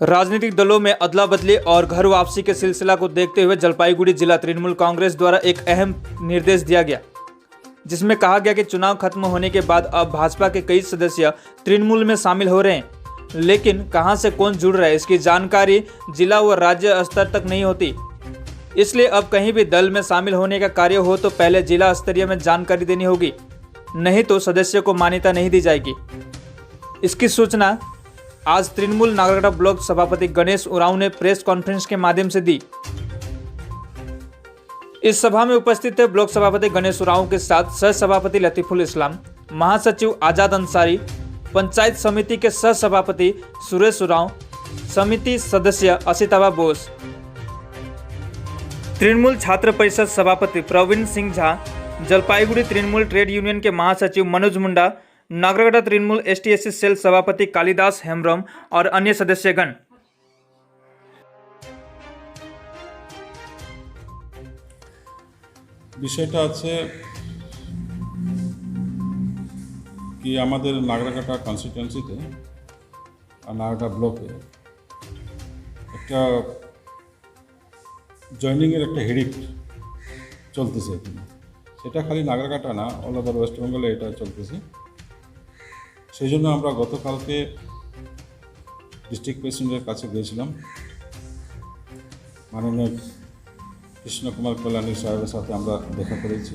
राजनीतिक दलों में अदला बदली और घर वापसी के सिलसिला को देखते हुए जलपाईगुड़ी जिला तृणमूल कांग्रेस द्वारा एक अहम निर्देश दिया गया, जिसमें कहा गया कि चुनाव खत्म होने के बाद अब भाजपा के कई सदस्य तृणमूल में शामिल हो रहे हैं, लेकिन कहां से कौन जुड़ रहा है इसकी जानकारी जिला व राज्य स्तर तक नहीं होती। इसलिए अब कहीं भी दल में शामिल होने का कार्य हो तो पहले जिला स्तरीय में जानकारी देनी होगी, नहीं तो सदस्य को मान्यता नहीं दी जाएगी। इसकी सूचना आज तृणमूल नागरगढ़ ब्लॉक सभापति गणेश उरांव ने प्रेस कॉन्फ्रेंस के माध्यम से दी। इस सभा में उपस्थित थे ब्लॉक सभापति गणेश उरांव के साथ सह सभापति लतीफुल इस्लाम, महासचिव आजाद अंसारी, पंचायत समिति के सह सभापति सुरेश उरांव, समिति सदस्य असिताबा बोस, तृणमूल छात्र परिषद सभापति प्रवीण सिंह झा, जलपाईगुड़ी तृणमूल ट्रेड यूनियन के महासचिव मनोज मुंडा, नागरगढ़ तृणमूल एसटी/एससी सेल सभापति कालिदास हेम्ब्रम और अन्य सदस्यगण। বিষয়টা আছে কি আমাদের নাগরাকাটা কনস্টিটিউয়েন্সিতে আর নাগরাকাটা ব্লকে একটা জয়েনিংয়ের একটা হেডিক চলতেছে এখানে। সেটা খালি নাগরাকাটা না, অল ওভার ওয়েস্ট বেঙ্গলে এটা চলতেছে। সেই জন্য আমরা গতকালকে ডিস্ট্রিক্ট প্রেসিডেন্টের কাছে গিয়েছিলাম, মাননীয় কৃষ্ণ কুমার কল্যাণী সাহেবের সাথে আমরা দেখা করেছি।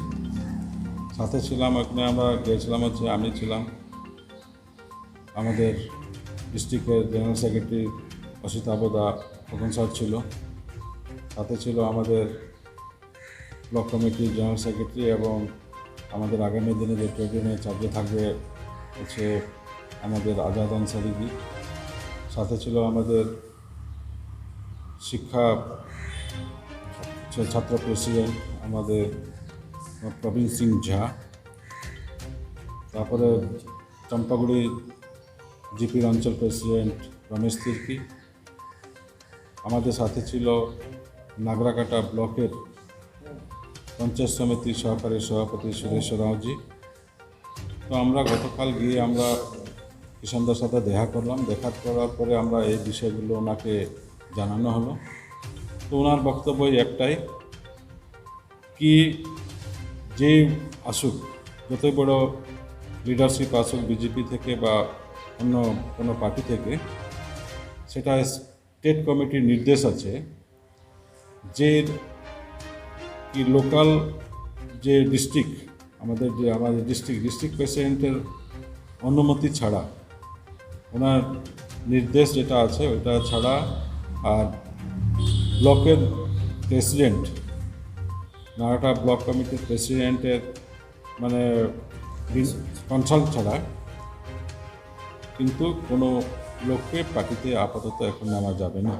সাথে ছিলাম, ওখানে আমরা গিয়েছিলাম আমি ছিলাম, আমাদের ডিস্ট্রিক্টের জেনারেল সেক্রেটারি অসিতাবদা খোকন স্যার ছিল, সাথে ছিল আমাদের ব্লক কমিটির জেনারেল সেক্রেটারি এবং আমাদের আগামী দিনে যে ট্রেড ইউনিয়নের চার্জে থাকবে আমাদের আজাদ আনসারিজি, সাথে ছিল আমাদের শিক্ষা ছাত্র প্রেসিডেন্ট আমাদের প্রবীণ সিং ঝা, তারপরে চম্পাগুড়ি জিপির অঞ্চল প্রেসিডেন্ট রমেশ তির্কি, আমাদের সাথে ছিল নাগরাকাটা ব্লকের পঞ্চায়েত সমিতির সহকারী সভাপতি সুরেশ রাওজি। তো আমরা গতকাল গিয়ে আমরা কিষানদার সাথে দেখা করলাম। দেখা করার পরে আমরা এই বিষয়গুলো ওনাকে জানানো হলো। তো ওনার বক্তব্য একটাই কি, যে আসুক, যতই বড় লিডারশিপ আসুক বিজেপি থেকে বা অন্য কোনো পার্টি থেকে, সেটা স্টেট কমিটির নির্দেশ আছে যে কি লোকাল যে ডিস্ট্রিক্ট আমাদের ডিস্ট্রিক্ট প্রেসিডেন্টের অনুমতি ছাড়া, ওনার নির্দেশ যেটা আছে ওটা ছাড়া আর ব্লকের প্রেসিডেন্ট, নাগরাকাটা ব্লক কমিটির প্রেসিডেন্টের মানে কনসাল্ট ছাড়া কিন্তু কোনো লোককে পার্টিতে আপাতত এখন নেওয়া যাবে না।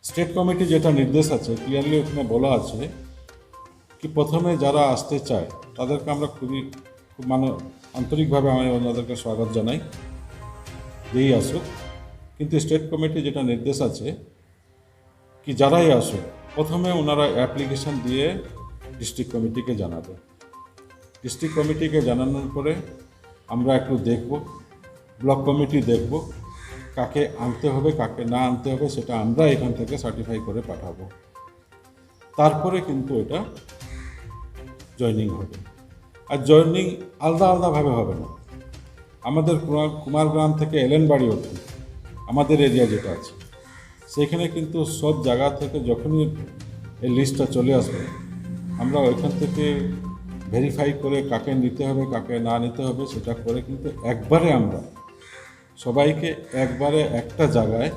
স্টেট কমিটি যেটা নির্দেশ আছে ক্লিয়ারলি ওখানে বলা আছে কি প্রথমে যারা আসতে চায় তাদেরকে আমরা খুব আন্তরিকভাবে আমি ওনাদেরকে স্বাগত জানাই, যেই আসুক। কিন্তু স্টেট কমিটি যেটা নির্দেশ আছে কি যারাই আসুক প্রথমে ওনারা অ্যাপ্লিকেশন দিয়ে ডিস্ট্রিক্ট কমিটিকে জানাবে। ডিস্ট্রিক্ট কমিটিকে জানানোর পরে আমরা একটু দেখব, ব্লক কমিটি দেখব কাকে আনতে হবে কাকে না আনতে হবে, সেটা আমরা এখান থেকে সার্টিফাই করে পাঠাবো। তারপরে কিন্তু এটা জয়েনিং হবে। আর জয়েনিং আলাদা আলাদাভাবে হবে না। আমাদের কুমারগ্রাম থেকে এলেনবাড়ি অবধি আমাদের এরিয়া যেটা আছে সেখানে কিন্তু সব জায়গা থেকে যখনই এই লিস্টটা চলে আসবে আমরা ওইখান থেকে ভেরিফাই করে কাকে নিতে হবে কাকে না নিতে হবে সেটা করে কিন্তু একবারে আমরা সবাইকে একবারে একটা জায়গায়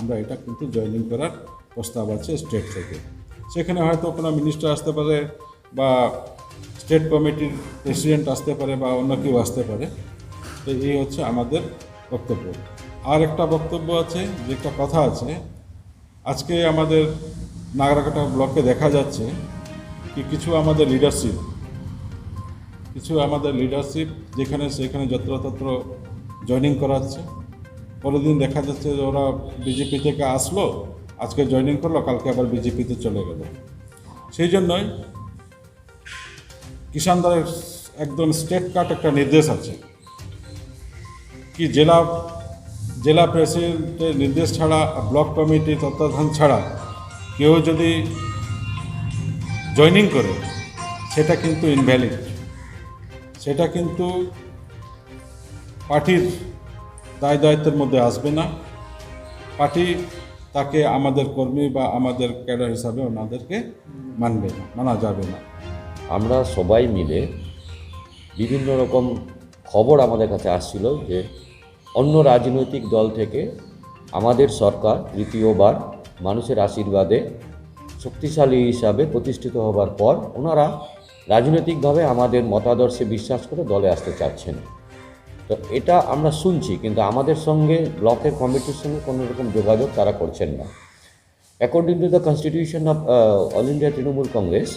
আমরা এটা কিন্তু জয়েনিং করার প্রস্তাব আছে স্টেট থেকে। সেখানে হয়তো কোনো মিনিস্টার আসতে পারে বা স্টেট কমিটির প্রেসিডেন্ট আসতে পারে বা অন্য কেউ আসতে পারে। তো এই হচ্ছে আমাদের বক্তব্য। আর একটা বক্তব্য আছে, যে একটা কথা আছে, আজকে আমাদের নাগরাকাটা ব্লকে দেখা যাচ্ছে কি কিছু আমাদের লিডারশিপ যেখানে সেখানে যত্রতত্র জয়েনিং করাচ্ছে। পরের দিন দেখা যাচ্ছে যে ওরা বিজেপি থেকে আসলো, আজকে জয়েনিং করলো, কালকে আবার বিজেপিতে চলে গেল। সেই জন্যই কিষানদারের একদম স্টেট কাট একটা নির্দেশ আছে কি জেলা প্রেসিডেন্টের নির্দেশ ছাড়া ব্লক কমিটির তত্ত্বাবধান ছাড়া কেউ যদি জয়েনিং করে সেটা কিন্তু ইনভ্যালিড, সেটা কিন্তু পার্টির দায় দায়িত্বের মধ্যে আসবে না। পার্টি তাকে আমাদের কর্মী বা আমাদের ক্যাডার হিসাবে ওনাদেরকে মানবে না, মানা যাবে না। আমরা সবাই মিলে বিভিন্ন রকম খবর আমাদের কাছে আসছিল যে অন্য রাজনৈতিক দল থেকে আমাদের সরকার তৃতীয়বার মানুষের আশীর্বাদে শক্তিশালী হিসাবে প্রতিষ্ঠিত হবার পর ওনারা রাজনৈতিকভাবে আমাদের মতাদর্শে বিশ্বাস করে দলে আসতে চাচ্ছেন। তো এটা আমরা শুনছি, কিন্তু আমাদের সঙ্গে ব্লকের কমিটির সঙ্গে কোনো রকম যোগাযোগ তারা করছেন না। According to the constitution of all India Trinamool Congress,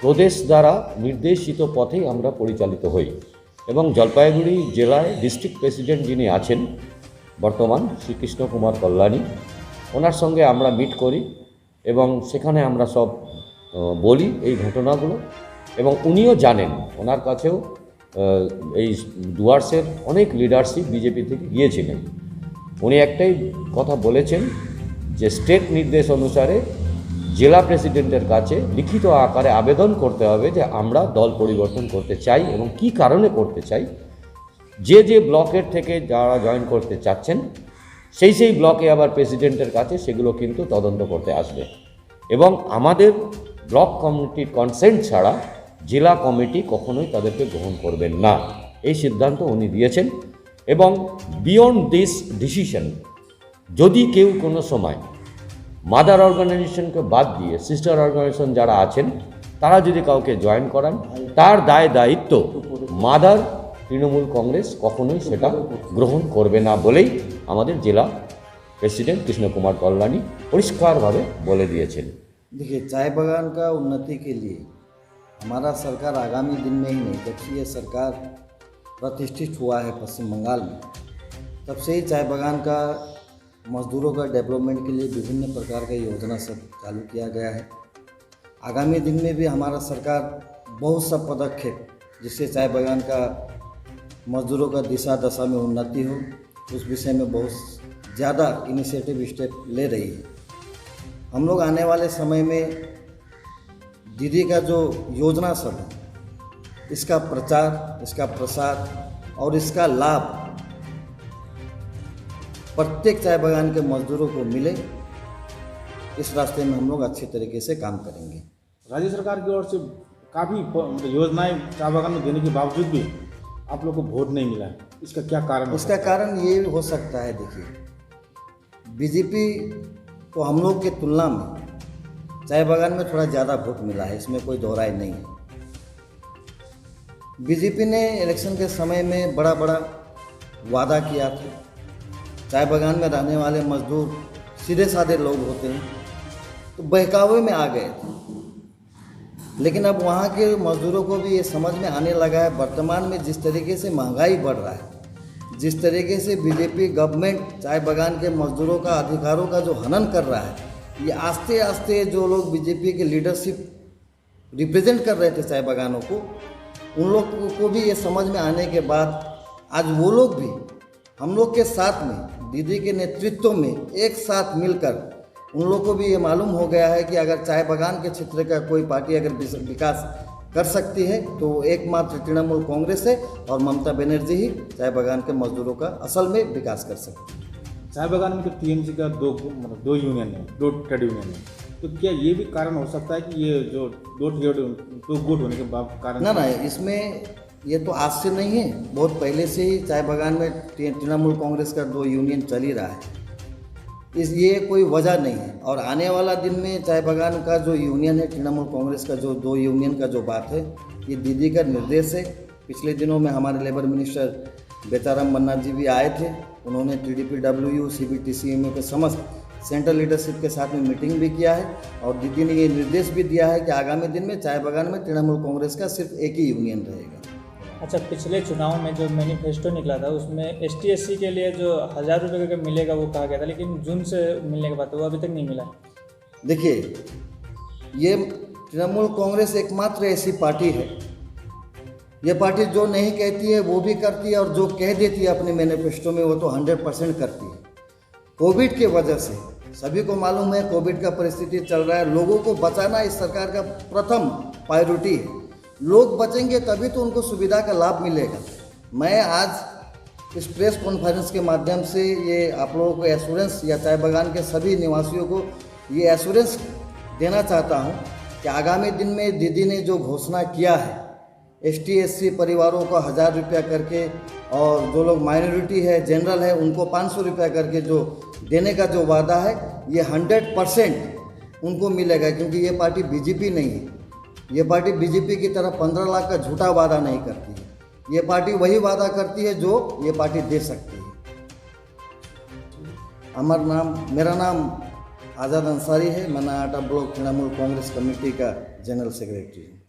প্রদেশ দ্বারা নির্দেশিত পথেই আমরা পরিচালিত হই এবং জলপাইগুড়ি জেলায় ডিস্ট্রিক্ট প্রেসিডেন্ট যিনি আছেন বর্তমান শ্রীকৃষ্ণ কুমার কল্যাণী, ওনার সঙ্গে আমরা মিট করি এবং সেখানে আমরা সব বলি এই ঘটনাগুলো, এবং উনিও জানেন, ওনার কাছেও এই ডুয়ার্সের অনেক লিডারশিপ বিজেপি থেকে গিয়েছিলেন। উনি একটাই কথা বলেছেন যে স্টেট নির্দেশ অনুসারে জেলা প্রেসিডেন্টের কাছে লিখিত আকারে আবেদন করতে হবে যে আমরা দল পরিবর্তন করতে চাই এবং কি কারণে করতে চাই। যে যে ব্লকের থেকে যারা জয়েন করতে চাচ্ছেন সেই ব্লকে আবার প্রেসিডেন্টের কাছে সেগুলো কিন্তু তদন্ত করতে আসবে, এবং আমাদের ব্লক কমিটির কনসেন্ট ছাড়া জেলা কমিটি কখনোই তাদেরকে গ্রহণ করবেন না, এই সিদ্ধান্ত উনি দিয়েছেন। এবং বিয়ন্ড দিস ডিসিশন যদি কেউ কোনো সময় মাদার অর্গানাইজেশনকে বাদ দিয়ে সিস্টার অর্গানাইজেশন যারা আছেন তারা যদি কাউকে জয়েন করান, তার দায় দায়িত্ব মাদার তৃণমূল কংগ্রেস কখনোই সেটা গ্রহণ করবে না বলেই আমাদের জেলা প্রেসিডেंट कृष्ण कुमार कल्याणी परिष्कारভাবে বলে দিয়েছেন। देखिए, चाय बागान का उन्नति के लिए हमारा सरकार आगामी दिन में ही नहीं, जब से ये सरकार प्रतिष्ठित हुआ है पश्चिम बंगाल में, तब से ही चाय बागान का मजदूरों का डेवलपमेंट के लिए विभिन्न प्रकार का योजना सब चालू किया गया है। आगामी दिन में भी हमारा सरकार बहुत सा पदक्षेप जिससे चाय बागान का मजदूरों का दिशा दशा में उन्नति हो, उस विषय में बहुत ज़्यादा इनिशिएटिव स्टेप ले रही है। हम लोग आने वाले समय में दीदी का जो योजना सब है, इसका प्रचार, इसका प्रसार और इसका लाभ प्रत्येक चाय बागान के मजदूरों को मिले, इस रास्ते में हम लोग अच्छे तरीके से काम करेंगे। राज्य सरकार की ओर से काफ़ी योजनाएं चाय बागान में देने के बावजूद भी आप लोग को वोट नहीं मिला है, इसका क्या कारण है? इसका कारण ये हो सकता है, देखिए, बीजेपी को हम लोग के तुलना में चाय बागान में थोड़ा ज़्यादा वोट मिला है, इसमें कोई दोहराई नहीं है। बीजेपी ने इलेक्शन के समय में बड़ा बड़ा वादा किया था। चाय बागान में रहने वाले मजदूर सीधे साधे लोग होते हैं, तो बहकावे में आ गए थे। लेकिन अब वहाँ के मजदूरों को भी ये समझ में आने लगा है, वर्तमान में जिस तरीके से महंगाई बढ़ रहा है, जिस तरीके से बीजेपी गवर्नमेंट चाय बागान के मजदूरों का अधिकारों का जो हनन कर रहा है, ये आस्ते आस्ते जो लोग बीजेपी के लीडरशिप रिप्रेजेंट कर रहे थे चाय बागानों को, उन लोग को भी ये समझ में आने के बाद आज वो लोग भी हम लोग के साथ में दीदी के नेतृत्व में एक साथ मिलकर, उन लोग को भी ये मालूम हो गया है कि अगर चाय बागान के क्षेत्र का कोई पार्टी अगर विकास कर सकती है तो एकमात्र तृणमूल कांग्रेस है, और ममता बनर्जी ही चाय बागान के मजदूरों का असल में विकास कर सकती है। चाय बागान में तो टीएमसी का दो यूनियन है, दो ट्रेड यूनियन है, तो क्या ये भी कारण हो सकता है कि ये जो दो गुट होने के कारण? ना, इसमें ये तो आज से नहीं है, बहुत पहले से ही चाय बागान में तृणमूल कांग्रेस का दो यूनियन चल ही रहा है, ये कोई वजह नहीं है। और आने वाला दिन में चाय बागान का जो यूनियन है, तृणमूल कांग्रेस का जो दो यूनियन का जो बात है, ये दीदी का निर्देश है। पिछले दिनों में हमारे लेबर मिनिस्टर बेचाराम मन्ना जी भी आए थे, उन्होंने TDPW CBTCMA के समस्त सेंट्रल लीडरशिप के साथ में मीटिंग भी किया है, और दीदी ने ये निर्देश भी दिया है कि आगामी दिन में चाय बागान में तृणमूल कांग्रेस का सिर्फ एक ही यूनियन रहेगा। अच्छा, पिछले चुनाव में जो मैनिफेस्टो निकला था उसमें ST/SC के लिए जो 1000 रुपये का मिलेगा वो कहा गया था, लेकिन जून से मिलने के बाद वो अभी तक नहीं मिला। देखिए, ये तृणमूल कांग्रेस एकमात्र ऐसी पार्टी है, ये पार्टी जो नहीं कहती है वो भी करती है, और जो कह देती है अपने मैनिफेस्टो में वो तो 100% करती है। कोविड के वजह से सभी को मालूम है कोविड का परिस्थिति चल रहा है, लोगों को बचाना इस सरकार का प्रथम प्रायोरिटी है। लोग बचेंगे तभी तो उनको सुविधा का लाभ मिलेगा। मैं आज इस प्रेस कॉन्फ्रेंस के माध्यम से ये आप लोगों को एश्योरेंस या चाय बागान के सभी निवासियों को ये एश्योरेंस देना चाहता हूँ कि आगामी दिन में दीदी ने जो घोषणा किया है ST/SC परिवारों को 1000 रुपया करके और जो लोग माइनॉरिटी है जनरल है उनको 500 रुपया करके जो देने का जो वादा है ये 100% उनको मिलेगा, क्योंकि ये पार्टी बीजेपी नहीं है। ये पार्टी बीजेपी की तरह 15 लाख का झूठा वादा नहीं करती है। ये पार्टी वही वादा करती है जो ये पार्टी दे सकती है। मेरा नाम आज़ाद अंसारी है। मैं नयाटा ब्लॉक तृणमूल कांग्रेस कमेटी का जनरल सेक्रेटरी हूँ।